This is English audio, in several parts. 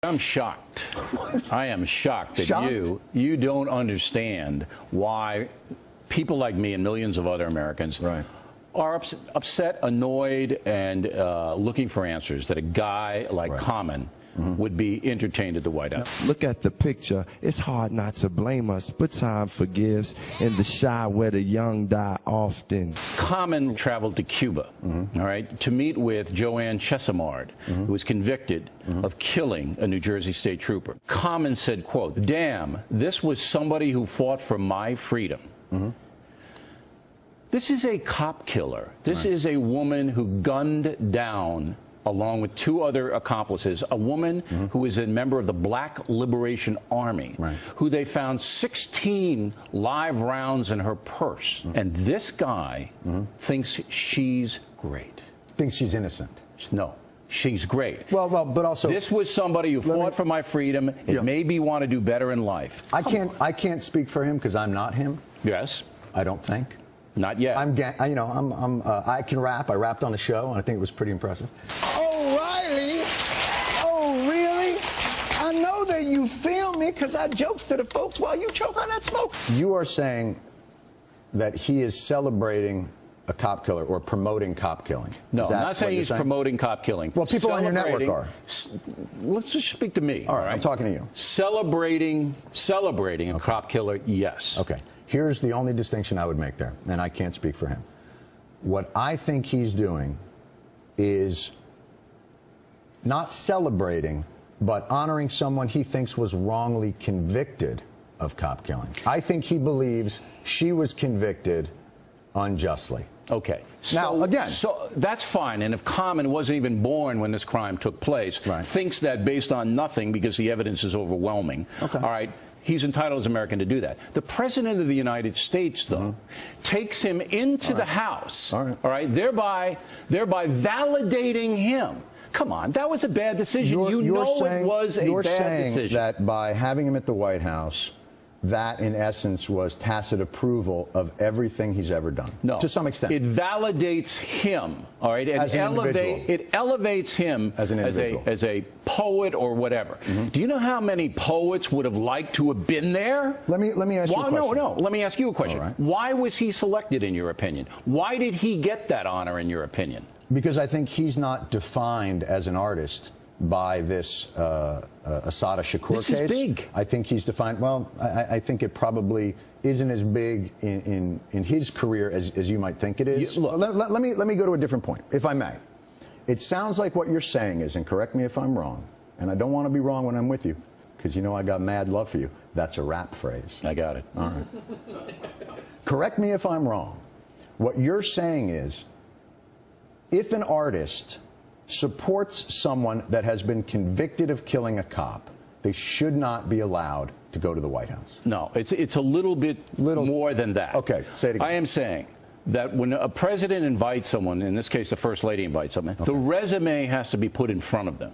I'm shocked. I am shocked that you don't understand why people like me and millions of other Americans are upset, annoyed, and looking for answers that a guy like Common would be entertained at the White House. Look at the picture. It's hard not to blame us, but time forgives. In the shy where the young die often. Common traveled to Cuba, all right, to meet with Joanne Chesimard, who was convicted of killing a New Jersey state trooper. Common said, quote, "Damn, this was somebody who fought for my freedom." This is a cop killer. This is a woman who gunned down, along with two other accomplices, a woman who is a member of the Black Liberation Army, who they found 16 live rounds in her purse. And this guy thinks she's great. Thinks she's innocent. No. She's great. Well, but also this was somebody who fought for my freedom. It made me want to do better in life. I can't speak for him because I'm not him. Yes. I don't think. Not yet. I can rap. I rapped on the show, and I think it was pretty impressive. Oh, Riley! Oh, really? I know that you feel me because I jokes to the folks while you choke on that smoke. You are saying that he is celebrating a cop killer or promoting cop killing. No, I'm not saying he's promoting cop killing. Well, people on your network are. Let's just speak to me. All right, I'm talking to you. Celebrating a cop killer, yes. Okay. Here's the only distinction I would make there, and I can't speak for him. What I think he's doing is not celebrating, but honoring someone he thinks was wrongly convicted of cop killing. I think he believes she was convicted unjustly. Okay. Now, again. So that's fine. And if Common wasn't even born when this crime took place, thinks that based on nothing because the evidence is overwhelming, all right, he's entitled as an American to do that. The President of the United States, though, takes him into the House, all right, thereby validating him. Come on, that was a bad decision. It was a bad decision. You're saying that by having him at the White House, that, in essence, was tacit approval of everything he's ever done. No. To some extent. It validates him, all right? As an individual. It elevates him as an individual. As a poet or whatever. Do you know how many poets would have liked to have been there? Let me ask you a question. No. Let me ask you a question. All right. Why was he selected, in your opinion? Why did he get that honor, in your opinion? Because I think he's not defined as an artist by this Assata Shakur case. This is big. I think he's defined, well, I think it probably isn't as big in his career as you might think it is. Let me go to a different point, if I may. It sounds like what you're saying is, and correct me if I'm wrong, and I don't want to be wrong when I'm with you, because you know I got mad love for you. That's a rap phrase. I got it. All right. Correct me if I'm wrong. What you're saying is, if an artist supports someone that has been convicted of killing a cop, they should not be allowed to go to the White House. No, it's a little bit more than that. Okay, say it again. I am saying that when a president invites someone, in this case the First Lady invites someone, the resume has to be put in front of them.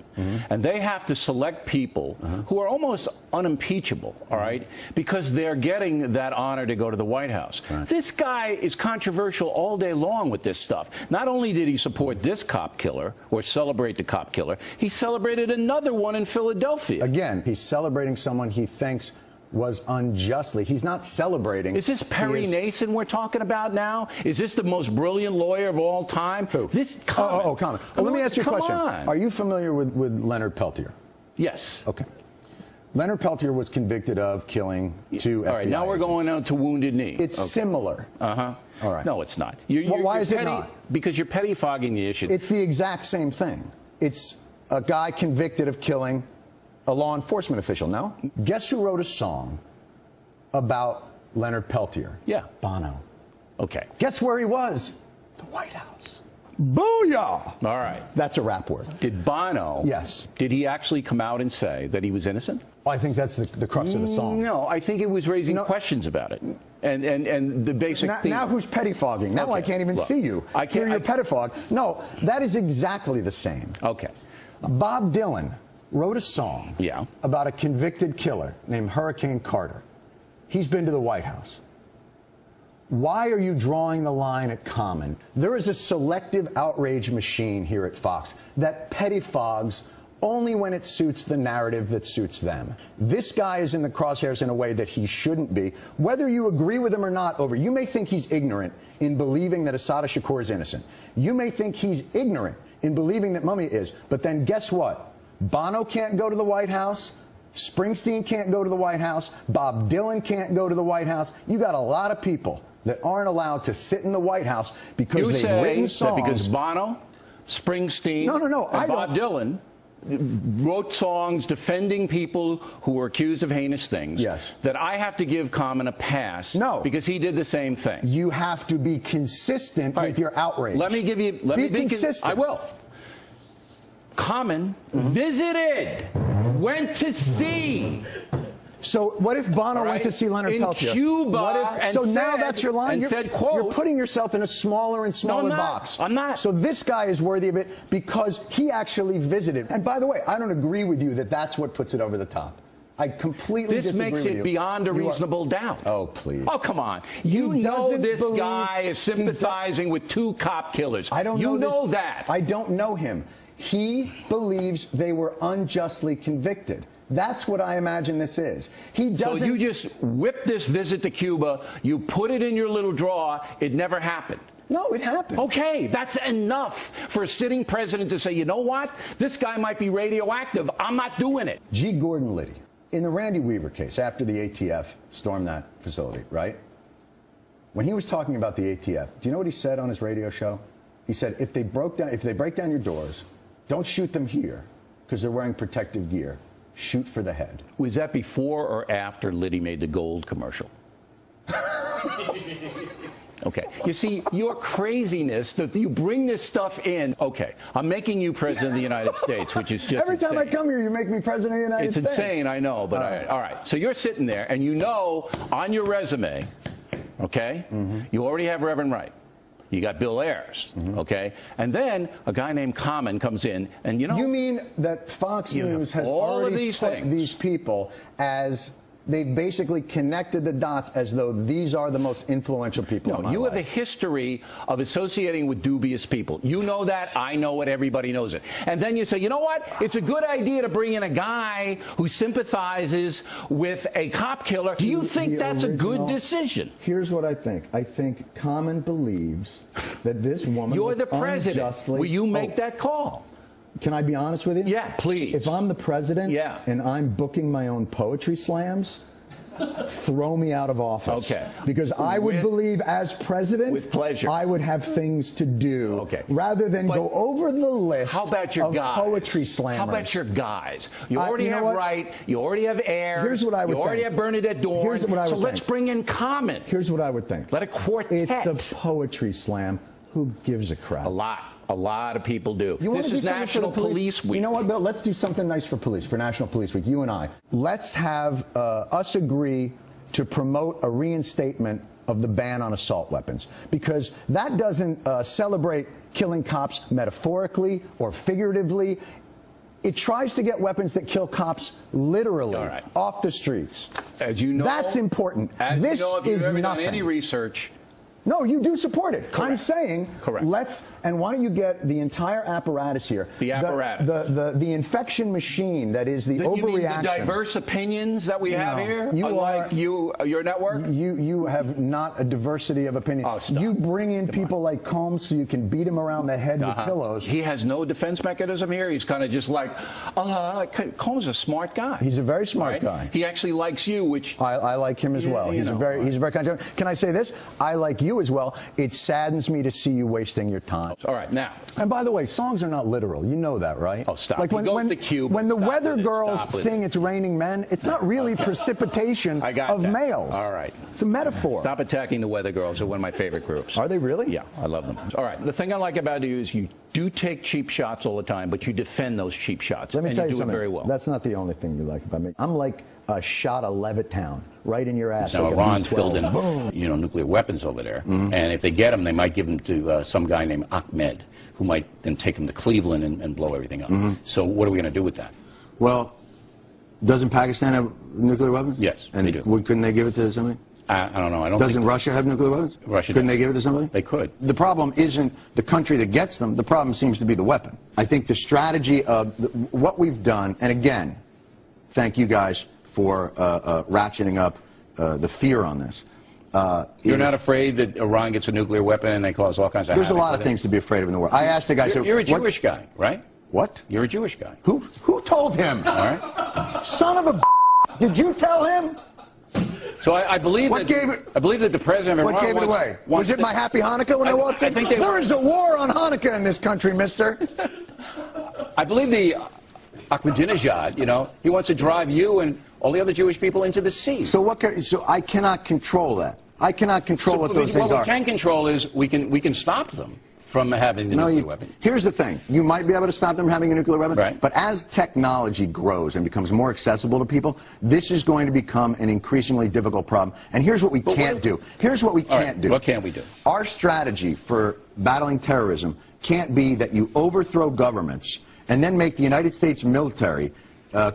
And they have to select people who are almost unimpeachable, all right, because they're getting that honor to go to the White House. This guy is controversial all day long with this stuff. Not only did he support this cop killer or celebrate the cop killer, he celebrated another one in Philadelphia. Again, he's celebrating someone he thinks was unjustly. He's not celebrating. Is this Perry Nason we're talking about now? Is this the most brilliant lawyer of all time? Who? This Common. Common. Well, let me ask you a question. On. Are you familiar with Leonard Peltier? Yes. Okay. Leonard Peltier was convicted of killing two FBI All right, now we're going on to Wounded Knee. It's similar. All right. No, it's not. Why is it not? Because you're pettifogging the issue. It's the exact same thing. It's a guy convicted of killing a law enforcement official. No? Guess who wrote a song about Leonard Peltier? Yeah. Bono. Okay. Guess where he was? The White House. Booyah! All right. That's a rap word. Did Bono? Yes. Did he actually come out and say that he was innocent? I think that's the crux of the song. No, I think it was raising questions about it. And the basic theme. Now who's pettifogging? Now I can't even see you. I can't. You're pettifog. No, that is exactly the same. Okay. Bob Dylan wrote a song about a convicted killer named Hurricane Carter. He's been to the White House. Why are you drawing the line at Common? There is a selective outrage machine here at Fox that pettifogs only when it suits the narrative that suits them. This guy is in the crosshairs in a way that he shouldn't be. Whether you agree with him or not, you may think he's ignorant in believing that Assata Shakur is innocent. You may think he's ignorant in believing that Mummy is. But then guess what? Bono can't go to the White House. Springsteen can't go to the White House. Bob Dylan can't go to the White House. You got a lot of people that aren't allowed to sit in the White House because they've written songs. That because Bono, Springsteen, and Bob Dylan wrote songs defending people who were accused of heinous things. Yes. That I have to give Common a pass. No. Because he did the same thing. You have to be consistent with your outrage. Let me give you. Be consistent. I will. Common visited, went to see. So what if Bono went to see Leonard Peltier? In Cuba. So now that's your line? You're putting yourself in a smaller and smaller box. I'm not. So this guy is worthy of it because he actually visited. And by the way, I don't agree with you that that's what puts it over the top. I completely disagree with you. This makes it beyond a reasonable doubt. Oh, please. Oh, come on. You know this guy is sympathizing with 2 cop killers. I don't know You know that. I don't know him. He believes they were unjustly convicted. That's what I imagine this is. He doesn't. So you just whipped this visit to Cuba, you put it in your little drawer, it never happened. No, it happened. Okay, that's enough for a sitting president to say, you know what? This guy might be radioactive. I'm not doing it. G. Gordon Liddy, in the Randy Weaver case, after the ATF stormed that facility, right? When he was talking about the ATF, do you know what he said on his radio show? He said, if they break down your doors, don't shoot them here because they're wearing protective gear. Shoot for the head. Was that before or after Liddy made the gold commercial? Okay. You see, your craziness, that you bring this stuff in. Okay, I'm making you president of the United States, which is just Every time insane. I come here, you make me president of the United States. It's insane, I know, but all right. So you're sitting there, and you know on your resume, okay, you already have Reverend Wright. You got Bill Ayers, okay? And then a guy named Common comes in, and you know... You mean that Fox News has already put these people as... They've basically connected the dots as though these are the most influential people in my life. You have a history of associating with dubious people. You know that. I know it. Everybody knows it. And then you say, you know what? It's a good idea to bring in a guy who sympathizes with a cop killer. Do you think that's a good decision? Here's what I think. I think Common believes that this woman You're the president. Will you make that call? Can I be honest with you? Yeah, please. If I'm the president and I'm booking my own poetry slams, throw me out of office. Okay. Because I would believe as president, with pleasure, I would have things to do rather than go over the list how about your of guys? Poetry slammers. How about your guys? You already have Wright. You already have Ayers. Here's what I would think. You already have Bernadette Dorn. Here's what I would think. Let's bring in Common. Here's what I would think. Let a quartet. It's a poetry slam. Who gives a crap? A lot of people do. This is National Police Week. You know what, Bill? Let's do something nice for police, for National Police Week, you and I. Let's have us agree to promote a reinstatement of the ban on assault weapons, because that doesn't celebrate killing cops metaphorically or figuratively. It tries to get weapons that kill cops literally off the streets. As you know, that's important. This you know, if you've is ever nothing. done any research. No, you do support it. Correct. I'm saying and why don't you get the entire apparatus here? The apparatus. The infection machine that is the overreaction. You mean the diverse opinions that we have here? Unlike your network? You have not a diversity of opinion. Oh, stop. You bring in people like Combs so you can beat him around the head with pillows. He has no defense mechanism here. He's kind of just like, Combs is a smart guy. He's a very smart guy. He actually likes you, which... I like him as well. He's a very kind of... Can I say this? I like you as well. It saddens me to see you wasting your time. All right, now. And by the way, songs are not literal. You know that, right? Oh, stop. Like when the Weather Girls sing It's Raining Men, it's not really precipitation of males. All right. It's a metaphor. Stop attacking the Weather Girls. They're one of my favorite groups. Are they really? Yeah, I love them. All right. The thing I like about you is you do take cheap shots all the time, but you defend those cheap shots. Let me tell you something. It very well. That's not the only thing you like about me. I'm like a shot of Levittown right in your ass. Now, Iran's building, nuclear weapons over there, and if they get them, they might give them to some guy named Ahmed, who might then take them to Cleveland and blow everything up. So what are we going to do with that? Well, doesn't Pakistan have nuclear weapons? Yes, and they do. Couldn't they give it to somebody? I don't know. I don't. Doesn't Russia have nuclear weapons? Russia Couldn't does. they give it to somebody? They could. The problem isn't the country that gets them. The problem seems to be the weapon. I think the strategy of what we've done, and again, thank you guys for ratcheting up the fear on this. You're not afraid that Iran gets a nuclear weapon and they cause all kinds of There's a havoc lot of with it? things to be afraid of in the world. I asked the guy. You're a Jewish guy, right? What? You're a Jewish guy. Who told him? All right. Son of a. Did you tell him? So I believe What that gave it? I believe that the president of What Iran gave it away? Was it my happy Hanukkah when I walked in? I think there is a war on Hanukkah in this country, mister. I believe the Ahmadinejad, you know, he wants to drive you and all the other Jewish people into the sea. So so I cannot control that. I cannot control what those things are. What we can control is we can stop them from having the nuclear weapon. Here's the thing. You might be able to stop them from having a nuclear weapon, right. But as technology grows and becomes more accessible to people, this is going to become an increasingly difficult problem. And here's what we can't do. Here's what we can't do. What can't we do? Our strategy for battling terrorism can't be that you overthrow governments and then make the United States military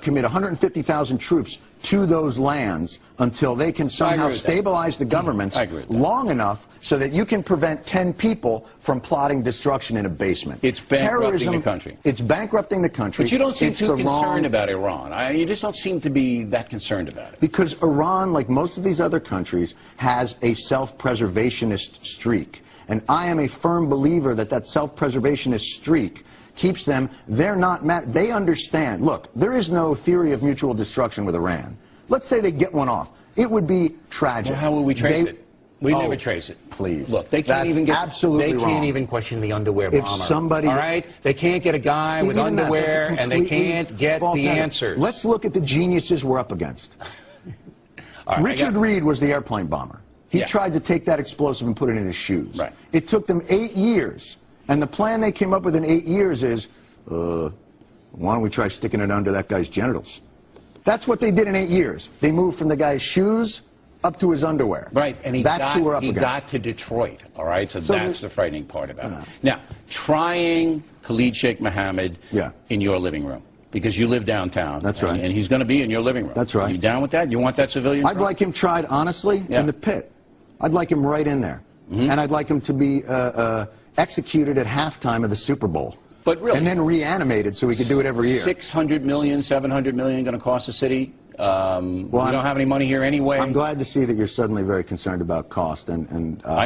commit 150,000 troops to those lands until they can somehow stabilize the governments long enough so that you can prevent 10 people from plotting destruction in a basement. It's bankrupting the country. It's bankrupting the country. But you don't seem too concerned about Iran. You just don't seem to be that concerned about it. Because Iran, like most of these other countries, has a self-preservationist streak. And I am a firm believer that that self-preservationist streak keeps them, they're not mad. They understand. Look, there is no theory of mutual destruction with Iran. Let's say they get one off. It would be tragic. Well, how will we trace it? We never trace it. Please. Look, they can't even even question the underwear bomber. If somebody, all right, they can't get a guy with underwear, and they can't get the answers. Let's look at the geniuses we're up against. Right, Richard Reed was the airplane bomber. He tried to take that explosive and put it in his shoes. Right. It took them 8 years. And the plan they came up with in 8 years is, why don't we try sticking it under that guy's genitals? That's what they did in 8 years. They moved from the guy's shoes up to his underwear. Right, and he got to Detroit, all right? So that's the frightening part about it. Now, trying Khalid Sheikh Mohammed in your living room, because you live downtown. That's right. And he's going to be in your living room. That's right. Are you down with that? You want that civilian? I'd like him tried, honestly, in the pit. I'd like him right in there. And I'd like him to be executed at halftime of the Super Bowl. But really, and then reanimated so we could do it every year. 600 million, 700 million going to cost the city. We don't have any money here anyway. I'm glad to see that you're suddenly very concerned about cost. I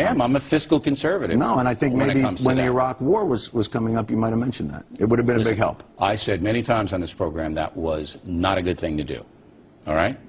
am. I'm a fiscal conservative. No, and I think maybe when the Iraq War was coming up, you might have mentioned that. It would have been a big help. I said many times on this program that was not a good thing to do. All right?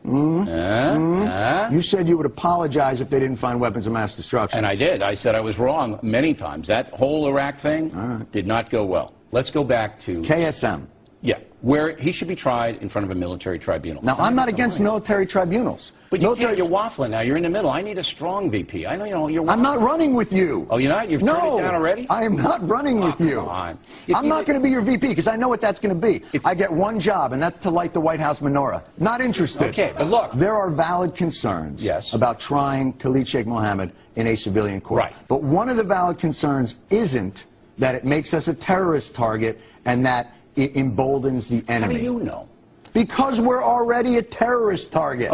You said you would apologize if they didn't find weapons of mass destruction. And I did. I said I was wrong many times. That whole Iraq thing did not go well. Let's go back to KSM. Yeah, where he should be tried in front of a military tribunal. Now, I'm not against military tribunals. But you're waffling now. You're in the middle. I need a strong VP. I know you're waffling. I'm not running with you. Oh, you're not? You've turned it down already? I am not running with you. Come on. I'm not going to be your VP because I know what that's going to be. I get one job, and that's to light the White House menorah. Not interested. Okay, but look. There are valid concerns about trying Khalid Sheikh Mohammed in a civilian court. Right. But one of the valid concerns isn't that it makes us a terrorist target and that it emboldens the enemy. How do you know? Because we're already a terrorist target.